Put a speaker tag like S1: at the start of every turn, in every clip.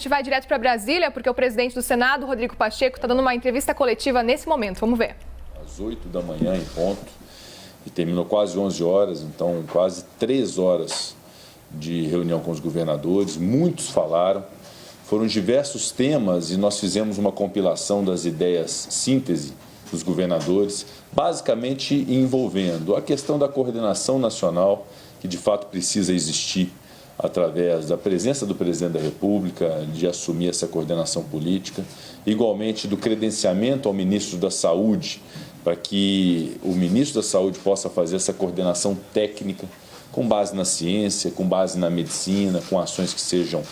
S1: A gente vai direto para Brasília, porque o presidente do Senado, Rodrigo Pacheco, está dando uma entrevista coletiva nesse momento. Vamos ver.
S2: Às 8 da manhã, em ponto, e terminou quase 11 horas, então quase 3 horas de reunião com os governadores. Muitos falaram, foram diversos temas e nós fizemos uma compilação das ideias síntese dos governadores, basicamente envolvendo a questão da coordenação nacional, que de fato precisa existir através da presença do presidente da República, de assumir essa coordenação política, igualmente do credenciamento ao ministro da Saúde, para que o ministro da Saúde possa fazer essa coordenação técnica com base na ciência, com base na medicina, com ações que sejam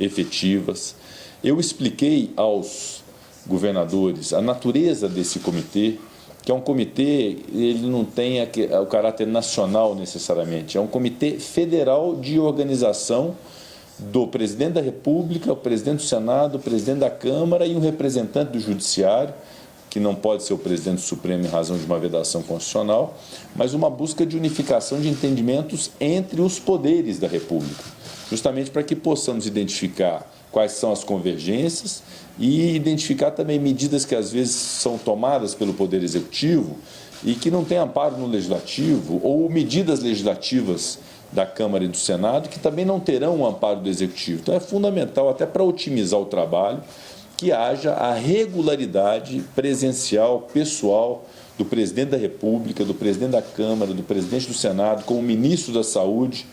S2: efetivas. Eu expliquei aos governadores a natureza desse comitê, que é um comitê, ele não tem o caráter nacional necessariamente, é um comitê federal de organização do presidente da República, o presidente do Senado, o presidente da Câmara e um representante do Judiciário, que não pode ser o presidente do Supremo em razão de uma vedação constitucional, mas uma busca de unificação de entendimentos entre os poderes da República, justamente para que possamos identificar quais são as convergências e identificar também medidas que às vezes são tomadas pelo Poder Executivo e que não têm amparo no Legislativo, ou medidas legislativas da Câmara e do Senado que também não terão o amparo do Executivo. Então é fundamental, até para otimizar o trabalho, que haja a regularidade presencial, pessoal, do presidente da República, do presidente da Câmara, do presidente do Senado, com o ministro da Saúde,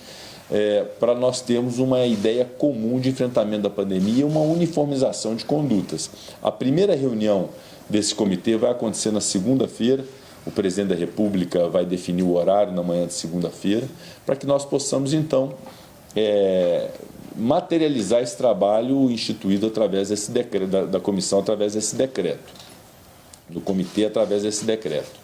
S2: para nós termos uma ideia comum de enfrentamento da pandemia e uma uniformização de condutas. A primeira reunião desse comitê vai acontecer na segunda-feira. O presidente da República vai definir o horário na manhã de segunda-feira, para que nós possamos, então, materializar esse trabalho instituído através desse decreto, da comissão através desse decreto, do comitê através desse decreto.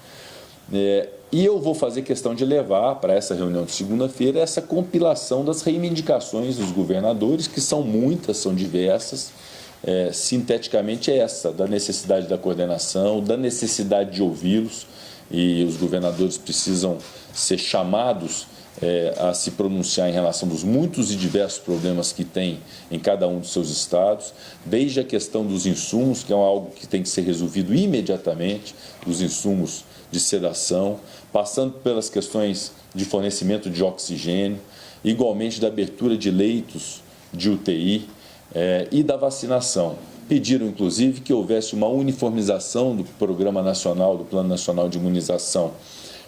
S2: E eu vou fazer questão de levar para essa reunião de segunda-feira essa compilação das reivindicações dos governadores, que são muitas, são diversas, sinteticamente essa, da necessidade da coordenação, da necessidade de ouvi-los, e os governadores precisam ser chamados a se pronunciar em relação dos muitos e diversos problemas que tem em cada um dos seus estados, desde a questão dos insumos, que é algo que tem que ser resolvido imediatamente, os insumos de sedação, passando pelas questões de fornecimento de oxigênio, igualmente da abertura de leitos de UTI e da vacinação. Pediram, inclusive, que houvesse uma uniformização do Programa Nacional, do Plano Nacional de Imunização,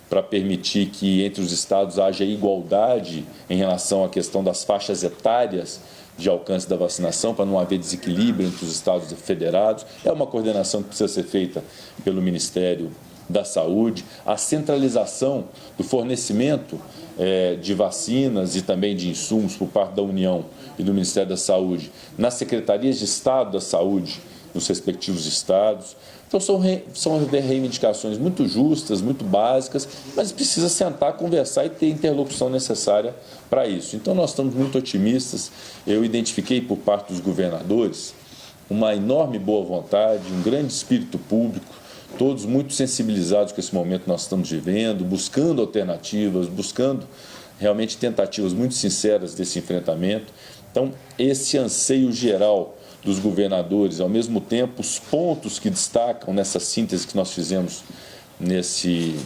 S2: para permitir que entre os estados haja igualdade em relação à questão das faixas etárias de alcance da vacinação, para não haver desequilíbrio entre os estados federados. É uma coordenação que precisa ser feita pelo Ministério da Saúde, a centralização do fornecimento de vacinas e também de insumos por parte da União e do Ministério da Saúde nas secretarias de Estado da Saúde nos respectivos estados. Então são reivindicações muito justas, muito básicas, mas precisa sentar, conversar e ter a interlocução necessária para isso. Então nós estamos muito otimistas. Eu identifiquei por parte dos governadores uma enorme boa vontade, um grande espírito público, todos muito sensibilizados com esse momento que nós estamos vivendo, buscando alternativas, buscando realmente tentativas muito sinceras desse enfrentamento. Então, esse anseio geral dos governadores, ao mesmo tempo, os pontos que destacam nessa síntese que nós fizemos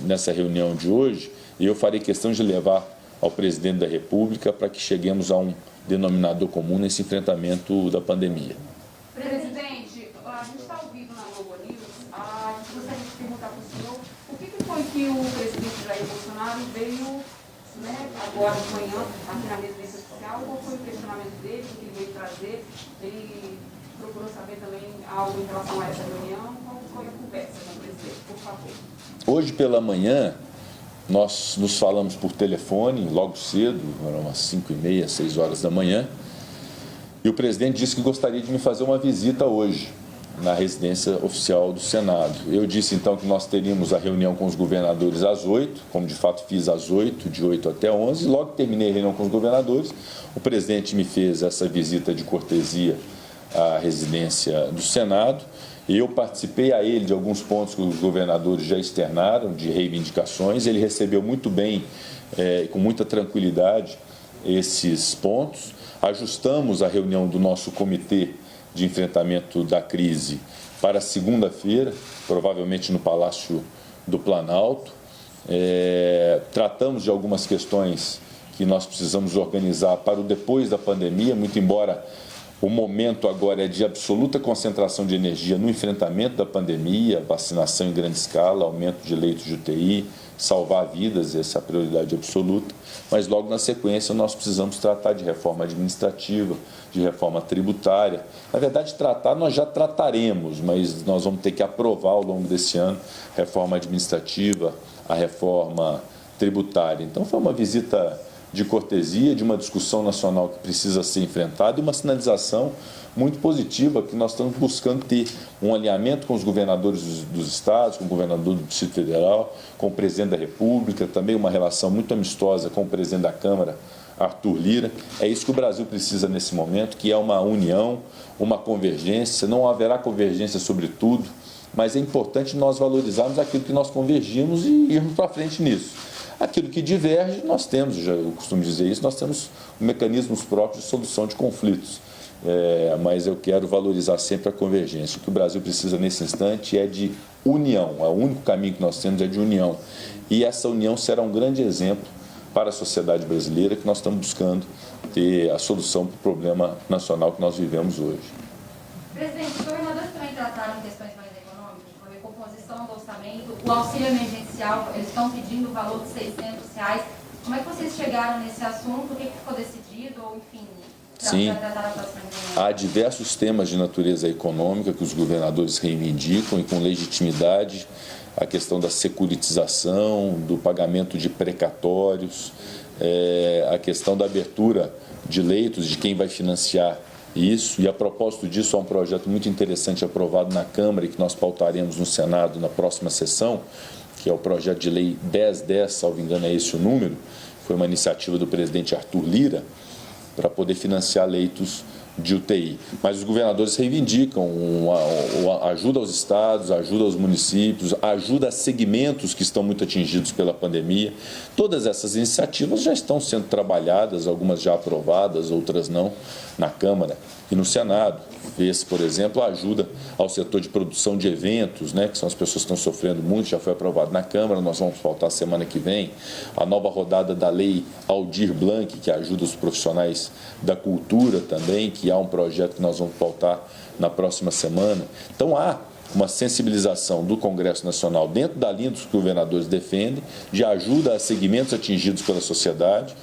S2: nessa reunião de hoje, eu farei questão de levar ao presidente da República para que cheguemos a um denominador comum nesse enfrentamento da pandemia.
S3: Presidente, a gente está ao vivo na Globo News. A gente gostaria de perguntar para o senhor o que foi que o presidente Jair Bolsonaro veio, agora de manhã, aqui na residência oficial, qual foi o questionamento dele, o que ele veio trazer? Ele procurou saber também algo em relação a essa reunião. Qual foi a conversa com o presidente, por favor?
S2: Hoje pela manhã, nós nos falamos por telefone, logo cedo, eram umas 5h30, 6 horas da manhã, e o presidente disse que gostaria de me fazer uma visita hoje, na residência oficial do Senado. Eu disse então que nós teríamos a reunião com os governadores às 8, como de fato fiz às 8, de 8 até 11, e logo que terminei a reunião com os governadores, o presidente me fez essa visita de cortesia à residência do Senado, e eu participei a ele de alguns pontos que os governadores já externaram, de reivindicações. Ele recebeu muito bem, com muita tranquilidade, esses pontos. Ajustamos a reunião do nosso comitê de enfrentamento da crise para segunda-feira, provavelmente no Palácio do Planalto. Tratamos de algumas questões que nós precisamos organizar para o depois da pandemia, muito embora o momento agora é de absoluta concentração de energia no enfrentamento da pandemia, vacinação em grande escala, aumento de leitos de UTI, salvar vidas, essa é a prioridade absoluta, mas logo na sequência nós precisamos tratar de reforma administrativa, de reforma tributária. Na verdade, tratar nós já trataremos, mas nós vamos ter que aprovar ao longo desse ano reforma administrativa, a reforma tributária. Então foi uma visita de cortesia, de uma discussão nacional que precisa ser enfrentada e uma sinalização muito positiva que nós estamos buscando ter um alinhamento com os governadores dos estados, com o governador do Distrito Federal, com o presidente da República, também uma relação muito amistosa com o presidente da Câmara, Arthur Lira. É isso que o Brasil precisa nesse momento, que é uma união, uma convergência. Não haverá convergência sobre tudo, mas é importante nós valorizarmos aquilo que nós convergimos e irmos para frente nisso. Aquilo que diverge, nós temos, eu costumo dizer isso, nós temos mecanismos próprios de solução de conflitos. Mas eu quero valorizar sempre a convergência. O que o Brasil precisa nesse instante é de união. O único caminho que nós temos é de união. E essa união será um grande exemplo para a sociedade brasileira, que nós estamos buscando ter a solução para o problema nacional que nós vivemos hoje.
S4: Presidente, os governadores também trataram questões mais econômicas, como a recomposição do orçamento, o auxílio emergencial, eles estão pedindo o valor de R$600. Como é que vocês chegaram nesse assunto? O que ficou decidido? Ou, enfim,
S2: Sim, há diversos temas de natureza econômica que os governadores reivindicam e com legitimidade, a questão da securitização, do pagamento de precatórios, a questão da abertura de leitos, de quem vai financiar isso. E a propósito disso, há um projeto muito interessante aprovado na Câmara e que nós pautaremos no Senado na próxima sessão, que é o projeto de lei 1010, salvo engano é esse o número, foi uma iniciativa do presidente Arthur Lira, para poder financiar leitos de UTI. Mas os governadores reivindicam ajuda aos estados, ajuda aos municípios, ajuda a segmentos que estão muito atingidos pela pandemia. Todas essas iniciativas já estão sendo trabalhadas, algumas já aprovadas, outras não, na Câmara e no Senado. Esse, por exemplo, a ajuda ao setor de produção de eventos, que são as pessoas que estão sofrendo muito, já foi aprovado na Câmara, nós vamos pautar semana que vem. A nova rodada da lei Aldir Blanc, que ajuda os profissionais da cultura também, que há um projeto que nós vamos pautar na próxima semana. Então há uma sensibilização do Congresso Nacional dentro da linha dos que os governadores defendem, de ajuda a segmentos atingidos pela sociedade,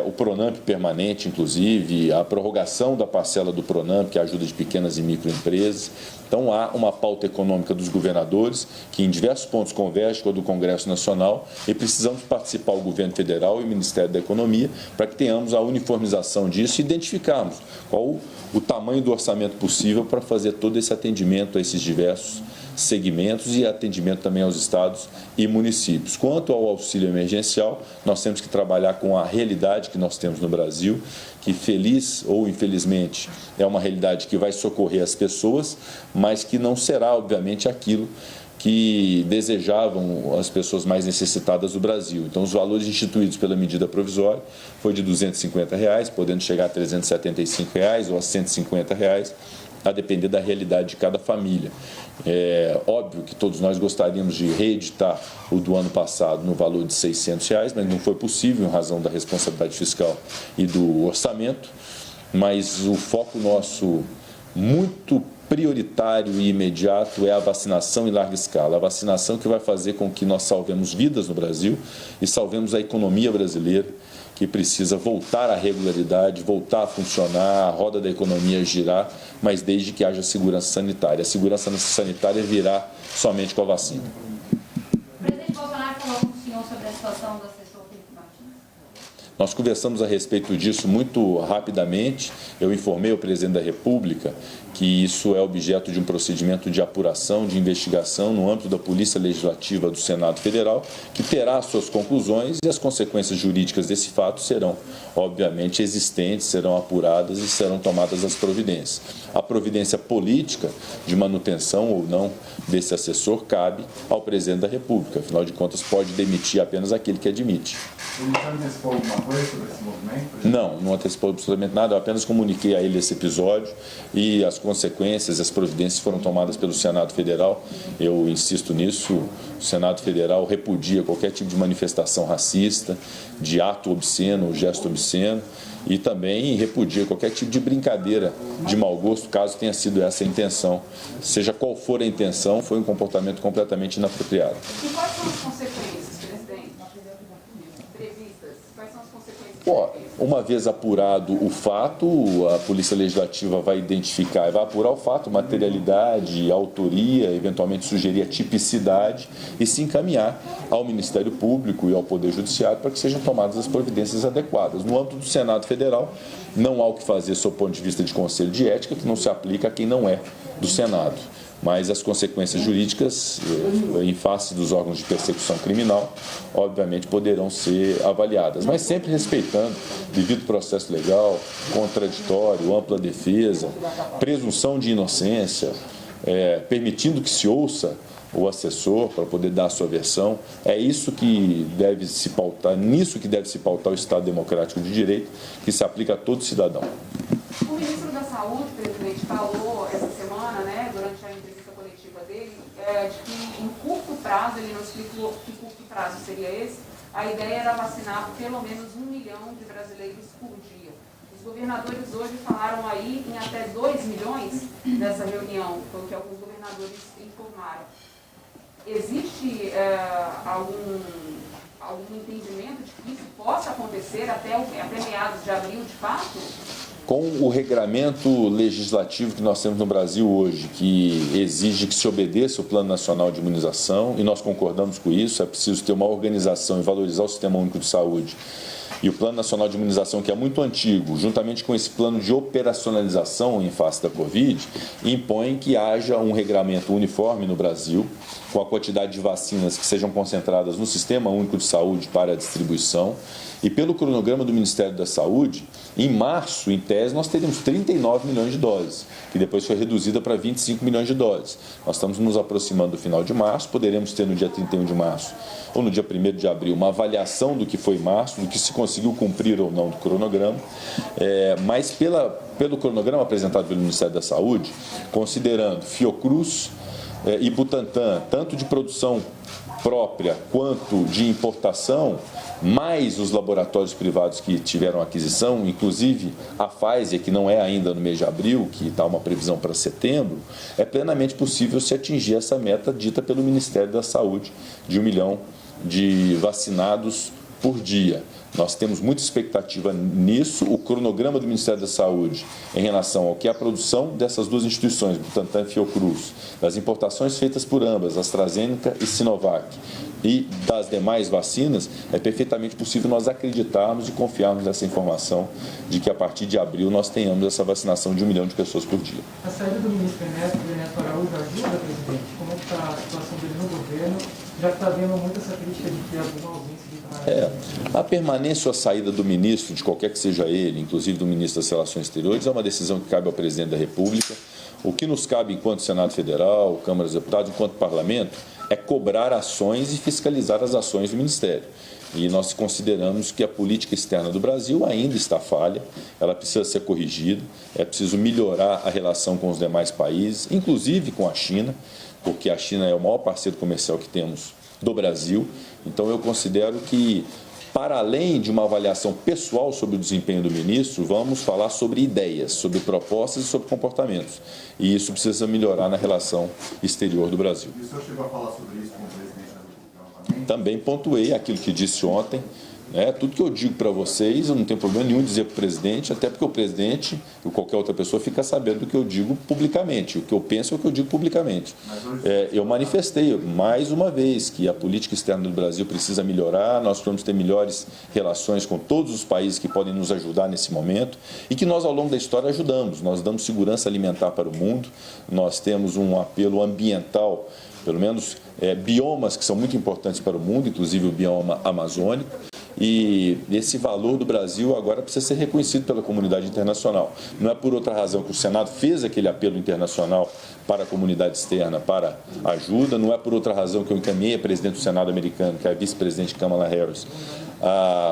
S2: o Pronamp permanente, inclusive, a prorrogação da parcela do Pronamp, que é a ajuda de pequenas e microempresas. Então, há uma pauta econômica dos governadores, que em diversos pontos converge com a do Congresso Nacional, e precisamos participar o governo federal e o Ministério da Economia para que tenhamos a uniformização disso e identificarmos qual o tamanho do orçamento possível para fazer todo esse atendimento a esses diversos segmentos e atendimento também aos estados e municípios. Quanto ao auxílio emergencial, nós temos que trabalhar com a realidade que nós temos no Brasil, que feliz ou infelizmente é uma realidade que vai socorrer as pessoas, mas que não será, obviamente, aquilo que desejavam as pessoas mais necessitadas do Brasil. Então, os valores instituídos pela medida provisória foi de R$250, podendo chegar a R$375 ou a R$150, a depender da realidade de cada família. É óbvio que todos nós gostaríamos de reeditar o do ano passado no valor de R$600, mas não foi possível em razão da responsabilidade fiscal e do orçamento. Mas o foco nosso muito prioritário e imediato é a vacinação em larga escala. A vacinação que vai fazer com que nós salvemos vidas no Brasil e salvemos a economia brasileira, que precisa voltar à regularidade, voltar a funcionar, a roda da economia girar, mas desde que haja segurança sanitária. A segurança sanitária virá somente com a vacina.
S4: O presidente Bolsonaro falou com o senhor sobre a situação do assessor Felipe Martins?
S2: Nós conversamos a respeito disso muito rapidamente. Eu informei ao presidente da República que isso é objeto de um procedimento de apuração, de investigação no âmbito da Polícia Legislativa do Senado Federal, que terá suas conclusões e as consequências jurídicas desse fato serão, obviamente, existentes, serão apuradas e serão tomadas as providências. A providência política de manutenção ou não desse assessor cabe ao presidente da República. Afinal de contas, pode demitir apenas aquele que admite.
S5: Ele já antecipou alguma antecipou sobre esse movimento?
S2: Não antecipou absolutamente nada, eu apenas comuniquei a ele esse episódio e as consequências, as providências foram tomadas pelo Senado Federal. Eu insisto nisso, o Senado Federal repudia qualquer tipo de manifestação racista, de ato obsceno ou gesto obsceno, e também repudia qualquer tipo de brincadeira de mau gosto, caso tenha sido essa a intenção. Seja qual for a intenção, foi um comportamento completamente inapropriado.
S3: E quais são as consequências, presidente, previstas? Quais são as consequências?
S2: Uma vez apurado o fato, a Polícia Legislativa vai identificar, vai apurar o fato, materialidade, autoria, eventualmente sugerir a tipicidade e se encaminhar ao Ministério Público e ao Poder Judiciário para que sejam tomadas as providências adequadas. No âmbito do Senado Federal, não há o que fazer sob o ponto de vista de conselho de ética, que não se aplica a quem não é do Senado. Mas as consequências jurídicas, em face dos órgãos de persecução criminal, obviamente poderão ser avaliadas, mas sempre respeitando devido processo legal, contraditório, ampla defesa, presunção de inocência, permitindo que se ouça o assessor para poder dar a sua versão. É isso que deve se pautar, nisso que deve se pautar o Estado Democrático de Direito, que se aplica a todo cidadão.
S3: O ministro da Saúde, presidente, falou essa semana, durante a entrevista coletiva dele, de que em curto prazo, ele não explicou que curto prazo seria esse, a ideia era vacinar pelo menos 1 milhão de brasileiros por dia. Os governadores hoje falaram aí em até 2 milhões nessa reunião, foi o que alguns governadores informaram. Existe algum entendimento de que isso possa acontecer até meados de abril, de fato?
S2: Com o regramento legislativo que nós temos no Brasil hoje, que exige que se obedeça o Plano Nacional de Imunização, e nós concordamos com isso, é preciso ter uma organização e valorizar o Sistema Único de Saúde. E o Plano Nacional de Imunização, que é muito antigo, juntamente com esse plano de operacionalização em face da Covid, impõe que haja um regramento uniforme no Brasil, com a quantidade de vacinas que sejam concentradas no Sistema Único de Saúde para a distribuição. E pelo cronograma do Ministério da Saúde, em março, em tese, nós teríamos 39 milhões de doses, que depois foi reduzida para 25 milhões de doses. Nós estamos nos aproximando do final de março, poderemos ter no dia 31 de março ou no dia 1º de abril uma avaliação do que foi março, do que se conseguiu cumprir ou não do cronograma, mas pelo cronograma apresentado pelo Ministério da Saúde, considerando Fiocruz e Butantan, tanto de produção própria quanto de importação, mais os laboratórios privados que tiveram aquisição, inclusive a Pfizer, que não é ainda no mês de abril, que está uma previsão para setembro, é plenamente possível se atingir essa meta dita pelo Ministério da Saúde de 1 milhão de vacinados por dia. Nós temos muita expectativa nisso. O cronograma do Ministério da Saúde em relação ao que é a produção dessas duas instituições, Butantan e Fiocruz, das importações feitas por ambas, AstraZeneca e Sinovac, e das demais vacinas, é perfeitamente possível nós acreditarmos e confiarmos nessa informação de que a partir de abril nós tenhamos essa vacinação de 1 milhão de pessoas por dia.
S6: A saída do ministro Ernesto Araújo ajuda, presidente? Como é que está a situação dele no governo? Já está havendo muita essa crítica de que alguma ausência de
S2: a permanência ou a saída do ministro, de qualquer que seja ele, inclusive do ministro das Relações Exteriores, é uma decisão que cabe ao presidente da República. O que nos cabe enquanto Senado Federal, Câmara dos Deputados, enquanto Parlamento, é cobrar ações e fiscalizar as ações do Ministério. E nós consideramos que a política externa do Brasil ainda está falha, ela precisa ser corrigida, é preciso melhorar a relação com os demais países, inclusive com a China, porque a China é o maior parceiro comercial que temos do Brasil. Então eu considero que, para além de uma avaliação pessoal sobre o desempenho do ministro, vamos falar sobre ideias, sobre propostas e sobre comportamentos. E isso precisa melhorar na relação exterior do Brasil.
S5: E o senhor chegou a falar sobre isso com o presidente da República também?
S2: Também pontuei aquilo que disse ontem. Tudo que eu digo para vocês, eu não tenho problema nenhum em dizer para o presidente, até porque o presidente ou qualquer outra pessoa fica sabendo do que eu digo publicamente. O que eu penso é o que eu digo publicamente. Eu manifestei mais uma vez que a política externa do Brasil precisa melhorar, nós precisamos ter melhores relações com todos os países que podem nos ajudar nesse momento e que nós, ao longo da história, ajudamos. Nós damos segurança alimentar para o mundo, nós temos um apelo ambiental, pelo menos biomas que são muito importantes para o mundo, inclusive o bioma amazônico. E esse valor do Brasil agora precisa ser reconhecido pela comunidade internacional. Não é por outra razão que o Senado fez aquele apelo internacional para a comunidade externa, para ajuda, não é por outra razão que eu encaminhei a presidente do Senado americano, que é a vice-presidente Kamala Harris,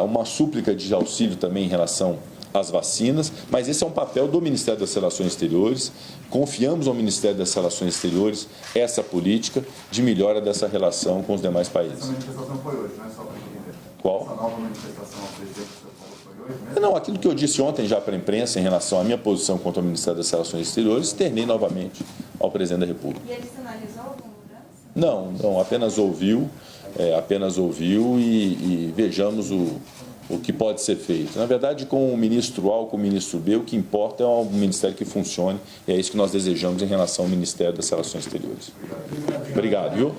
S2: uma súplica de auxílio também em relação às vacinas, mas esse é um papel do Ministério das Relações Exteriores. Confiamos ao Ministério das Relações Exteriores essa política de melhora dessa relação com os demais países.
S5: Essa manifestação foi hoje, não é só para entender.
S2: Qual?
S5: Essa nova manifestação ao presidente que você falou foi hoje mesmo?
S2: Não, aquilo que eu disse ontem já para a imprensa em relação à minha posição contra o Ministério das Relações Exteriores, externei novamente ao presidente da República.
S4: E ele sinalizou alguma mudança?
S2: Não, apenas ouviu e vejamos o que pode ser feito. Na verdade, com o ministro A ou com o ministro B, o que importa é um ministério que funcione, e é isso que nós desejamos em relação ao Ministério das Relações Exteriores. Obrigado, viu?